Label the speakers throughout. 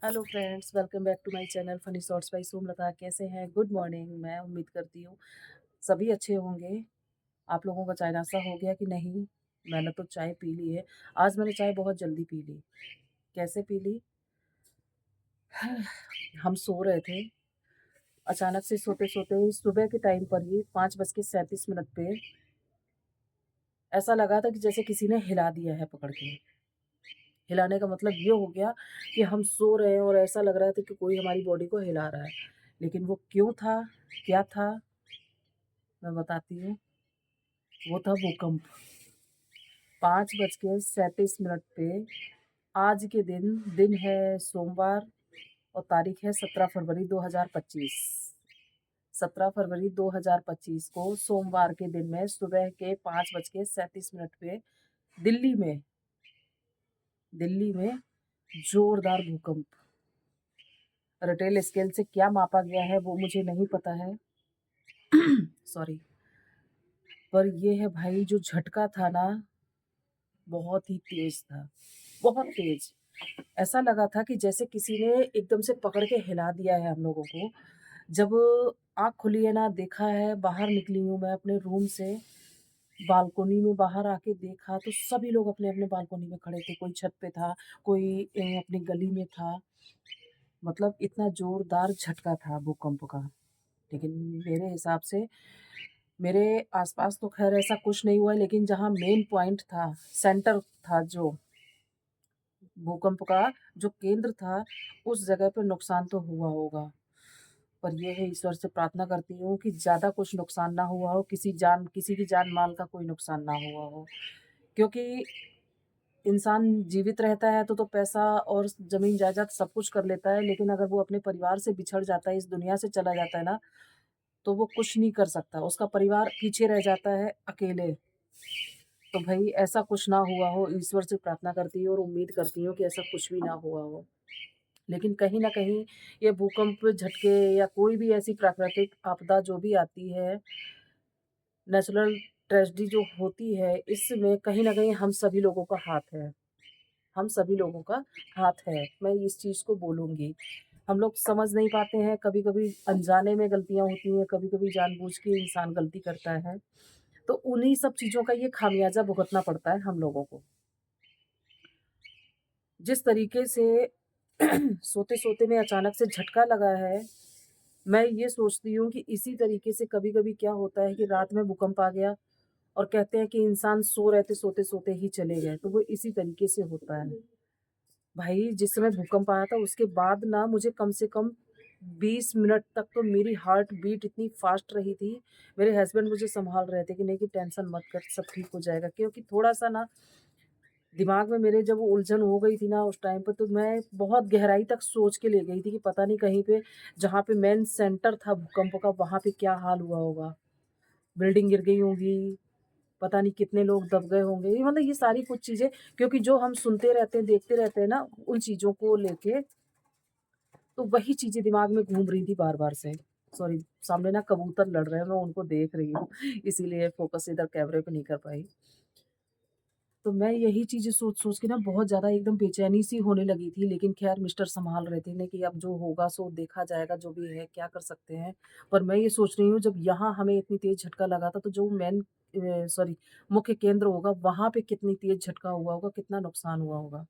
Speaker 1: Hello friends, welcome back to my channel funny shorts by Somlata. कैसे हैं? Good morning. मैं उम्मीद करती हूँ सभी अच्छे होंगे। आप लोगों का चाय नाश्ता हो गया कि नहीं? मैंने तो चाय पी ली है। आज मैंने चाय बहुत जल्दी पी ली। कैसे पी ली? हम सो रहे थे। अचानक से सोते सोते सुबह के टाइम पर ही 5:37 पे ऐसा लगा था कि जैसे किसी ने हिला दिया है पकड़ के। हिलाने का मतलब ये हो गया कि हम सो रहे हैं और ऐसा लग रहा था कि कोई हमारी बॉडी को हिला रहा है। लेकिन वो क्यों था, क्या था, मैं बताती हूँ। वो था भूकंप। 5:37 पे आज के दिन है सोमवार और तारीख है 17 फरवरी 2025। 17 फरवरी 2025 को सोमवार के दिन में सुबह के 5:37 पे दिल्ली में दिल्ली में जोरदार भूकंप। रिटेल स्केल से क्या मापा गया है वो मुझे नहीं पता है। सॉरी। पर ये है भाई, जो झटका था ना, बहुत ही तेज था, बहुत तेज। ऐसा लगा था कि जैसे किसी ने एकदम से पकड़ के हिला दिया है हम लोगों को। जब आँख खुली है ना, देखा है, बाहर निकली हूँ मैं अपने रूम से, बालकनी में बाहर आके देखा तो सभी लोग अपने-अपने बालकनी में खड़े थे। कोई छत पे था, कोई अपनी गली में था। मतलब इतना ज़ोरदार झटका था भूकंप का। लेकिन मेरे हिसाब से मेरे आस-पास तो ख़ैर ऐसा कुछ नहीं हुआ है, लेकिन जहाँ मेन पॉइंट था, सेंटर था, जो भूकंप का जो केंद्र था, उस जगह पे नुकसान तो हुआ होगा। पर ये है, ईश्वर से प्रार्थना करती हूँ कि ज़्यादा कुछ नुकसान ना हुआ हो, किसी की जान-माल का कोई नुकसान ना हुआ हो। क्योंकि इंसान जीवित रहता है तो पैसा और ज़मीन-जायदाद सब कुछ कर लेता है, लेकिन अगर वो अपने परिवार से बिछड़ जाता है, इस दुनिया से चला जाता है ना, तो वो कुछ नहीं कर सकता। उसका परिवार पीछे रह जाता है अकेले। तो भई ऐसा कुछ ना हुआ हो, ईश्वर से प्रार्थना करती हूँ और उम्मीद करती हूँ कि ऐसा कुछ भी ना हुआ हो। लेकिन कहीं न कहीं ये भूकंप, झटके या कोई भी ऐसी प्राकृतिक आपदा जो भी आती है, नेचुरल ट्रेजेडी जो होती है, इसमें कहीं न कहीं हम सभी लोगों का हाथ है। हम सभी लोगों का हाथ है, मैं इस चीज़ को बोलूँगी। हम लोग समझ नहीं पाते हैं, कभी-कभी अनजाने में गलतियाँ होती हैं, कभी-कभी जानबूझ के इंसान गलती करता है। तो उन्हीं सब चीज़ों का ये खामियाज़ा भुगतना पड़ता है हम लोगों को। जिस तरीके से सोते-सोते में अचानक से झटका लगा है, मैं ये सोचती हूँ कि इसी तरीके से कभी-कभी क्या होता है कि रात में भूकंप आ गया और कहते हैं कि इंसान सो रहे थे, सोते-सोते ही चले गए, तो वो इसी तरीके से होता है। भाई, जिस समय भूकंप आया था उसके बाद ना मुझे कम से कम 20 मिनट तक तो मेरी हार्ट बीट इतनी फ़ास्ट रही थी। मेरे हस्बैंड मुझे सँभाल रहे थे कि नहीं, कि टेंशन मत कर, सब ठीक हो जाएगा। क्योंकि थोड़ा-सा ना दिमाग में मेरे जब वो उलझन हो गई थी ना उस टाइम पे, तो मैं बहुत गहराई तक सोच के ले गई थी कि पता नहीं कहीं पे, जहाँ पे मेन सेंटर था भूकंप का, वहाँ पे क्या हाल हुआ होगा। बिल्डिंग गिर गई होंगी, पता नहीं कितने लोग दब गए होंगे। ये मतलब ये सारी कुछ चीज़ें, क्योंकि जो हम सुनते रहते हैं, देखते रहते हैं ना, उन चीज़ों को लेके, तो वही चीज़ें दिमाग में घूम रही थी बार-बार से। सॉरी, सामने ना कबूतर लड़ रहे हैं, मैं उनको देख रही हूँ, इसीलिए फ़ोकस इधर कैमरे पे नहीं कर पाई। तो मैं यही चीज़ें सोच-सोच के ना बहुत ज़्यादा एकदम बेचैनी-सी होने लगी थी, लेकिन ख़ैर मिस्टर सँभाल रहे थे ने कि अब जो होगा सो देखा जाएगा, जो भी है, क्या कर सकते हैं। पर मैं ये सोच रही हूँ, जब यहाँ हमें इतनी तेज़ झटका लगा था, तो जो मेन सॉरी, मुख्य केंद्र होगा, वहाँ पे कितनी तेज़ झटका हुआ होगा, कितना नुकसान हुआ होगा।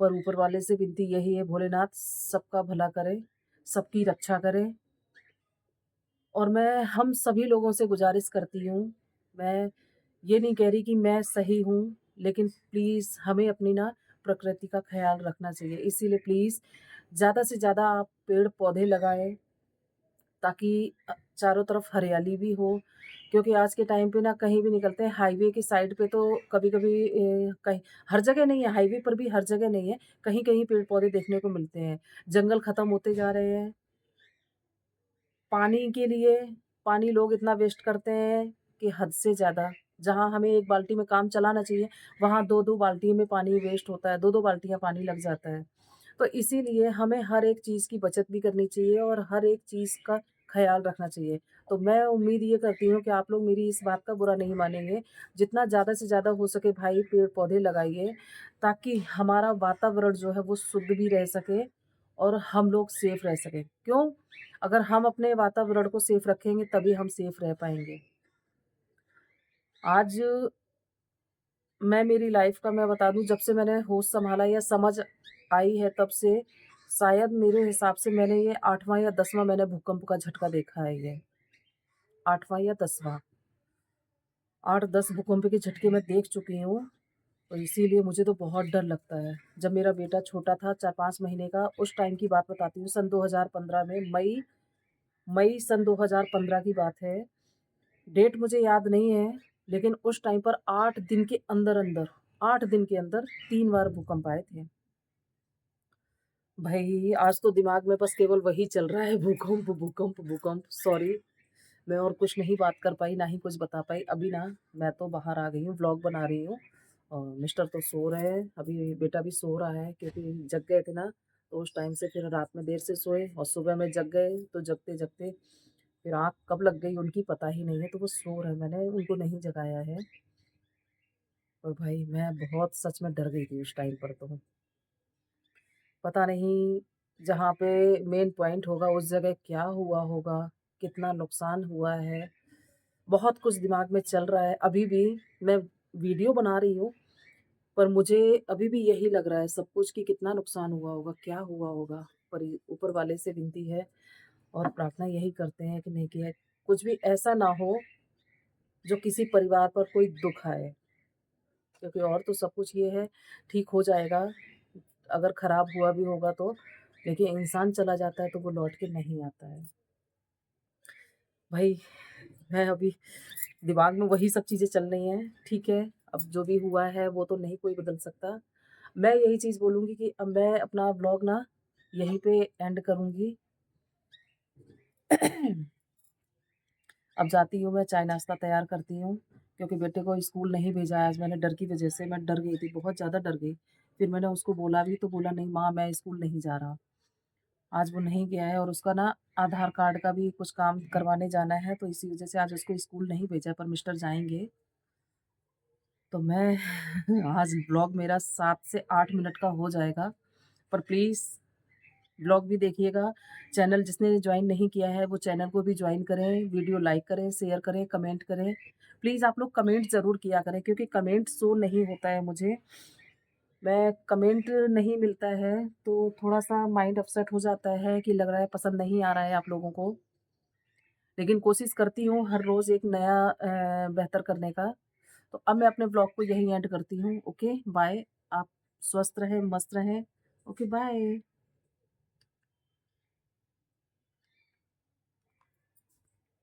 Speaker 1: पर ऊपर वाले से विनती यही है, भोलेनाथ सबका भला करे, सबकी रक्षा करे। और मैं हम सभी लोगों से गुज़ारिश करती हूँ, मैं ये नहीं कह रही कि मैं सही हूँ, लेकिन प्लीज़ हमें अपनी ना प्रकृति का ख़्याल रखना चाहिए। इसीलिए प्लीज़ ज़्यादा से ज़्यादा आप पेड़-पौधे लगाएँ, ताकि चारों तरफ हरियाली भी हो। क्योंकि आज के टाइम पे ना कहीं भी निकलते हैं, हाईवे की साइड पे तो कभी-कभी कहीं, हर जगह नहीं है, हाईवे पर भी हर जगह नहीं है, कहीं-कहीं पेड़-पौधे देखने को मिलते हैं। जंगल ख़त्म होते जा रहे हैं। पानी के लिए, पानी लोग इतना वेस्ट करते हैं कि हद से ज़्यादा। जहाँ हमें 1 बाल्टी में काम चलाना चाहिए, वहाँ 2-2 बाल्टी में पानी वेस्ट होता है, 2-2 बाल्टियाँ पानी लग जाता है। तो इसीलिए हमें हर एक चीज़ की बचत भी करनी चाहिए और हर एक चीज़ का ख़्याल रखना चाहिए। तो मैं उम्मीद ये करती हूँ कि आप लोग मेरी इस बात का बुरा नहीं मानेंगे। जितना ज़्यादा से ज़्यादा हो सके भाई, पेड़-पौधे लगाइए, ताकि हमारा वातावरण जो है वो शुद्ध भी रह सके और हम लोग सेफ रह सकें। क्यों? अगर हम अपने वातावरण को सेफ रखेंगे तभी हम सेफ रह पाएँगे। आज मैं मेरी लाइफ़ का मैं बता दूँ, जब से मैंने होश सँभाला या समझ आई है तब से शायद मेरे हिसाब से मैंने ये 8वाँ या 10वाँ मैंने भूकंप का झटका देखा है ये। 8वाँ या 10वाँ। 8-10 भूकंप के झटके मैं देख चुकी हूँ और इसीलिए मुझे तो बहुत डर लगता है। जब मेरा बेटा छोटा था 4-5 महीने का, उस टाइम की बात बताती हूँ, सन 2015 में मई सन 2015 की बात है। डेट मुझे याद नहीं है, लेकिन उस टाइम पर 8 दिन के अंदर-अंदर 8 दिन के अंदर 3 बार भूकंप आए थे। भई आज तो दिमाग में बस केवल वही चल रहा है, भूकंप, भूकंप, भूकंप। सॉरी, मैं और कुछ नहीं बात कर पाई, ना ही कुछ बता पाई। अभी ना मैं तो बाहर आ गई हूँ, व्लॉग बना रही हूँ और मिस्टर तो सो रहे हैं, अभी बेटा भी सो रहा है क्योंकि जग गए थे ना, तो उस टाइम से फिर रात में देर से सोए और सुबह में जग गए, तो जगते-जगते फिर आँख कब लग गई उनकी पता ही नहीं है, तो वो सो रहे हैं, मैंने उनको नहीं जगाया है। और भाई मैं बहुत सच में डर गई थी उस टाइम पर तो। पता नहीं जहाँ पे मेन पॉइंट होगा उस जगह क्या हुआ होगा, कितना नुकसान हुआ है, बहुत कुछ दिमाग में चल रहा है। अभी भी मैं वीडियो बना रही हूँ, पर मुझे अभी भी यही लग रहा है सब कुछ कि कितना नुकसान हुआ होगा, क्या हुआ होगा। पर ये ऊपर वाले से विनती है और प्रार्थना यही करते हैं कि नहीं कि है कुछ भी ऐसा ना हो जो किसी परिवार पर कोई दुःख आए। क्योंकि और तो सब कुछ ये है, ठीक हो जाएगा, अगर खराब हुआ भी होगा तो, लेकिन इंसान चला जाता है तो वो लौट के नहीं आता है। भाई मैं अभी दिमाग में वही सब चीज़ें चल रही हैं, ठीक है, अब जो भी हुआ है वो तो नहीं कोई बदल सकता। मैं यही चीज़ बोलूँगी कि अब मैं अपना व्लॉग ना यहीं पे एंड करूँगी। अब जाती हूँ मैं चाय नाश्ता तैयार करती हूँ, क्योंकि बेटे को स्कूल नहीं भेजा है आज मैंने, डर की वज़ह से मैं डर गई थी, बहुत ज़्यादा डर गई। फिर मैंने उसको बोला भी तो बोला नहीं माँ मैं स्कूल नहीं जा रहा। आज वो नहीं गया है और उसका ना आधार कार्ड का भी कुछ काम करवाने जाना है, तो इसी वज़ह से आज उसको स्कूल नहीं भेजा, पर मिस्टर जाएँगे। तो मैं आज व्लॉग मेरा 7 से 8 मिनट का हो जाएगा, पर प्लीज़ व्लॉग भी देखिएगा। चैनल जिसने जॉइन नहीं किया है वो चैनल को भी जॉइन करें, वीडियो लाइक करें, शेयर करें, कमेंट करें। प्लीज़ आप लोग कमेंट ज़रूर किया करें क्योंकि कमेंट शो नहीं होता है मुझे। मैं कमेंट नहीं मिलता है तो थोड़ा-सा माइंड अपसेट हो जाता है कि लग रहा है पसंद नहीं आ रहा है आप लोगों को। लेकिन कोशिश करती हूँ हर रोज़ एक नया बेहतर करने का। तो अब मैं अपने व्लॉग को यहीं एंड करती हूँ। Okay, bye. आप स्वस्थ रहें, मस्त रहें। Okay, bye.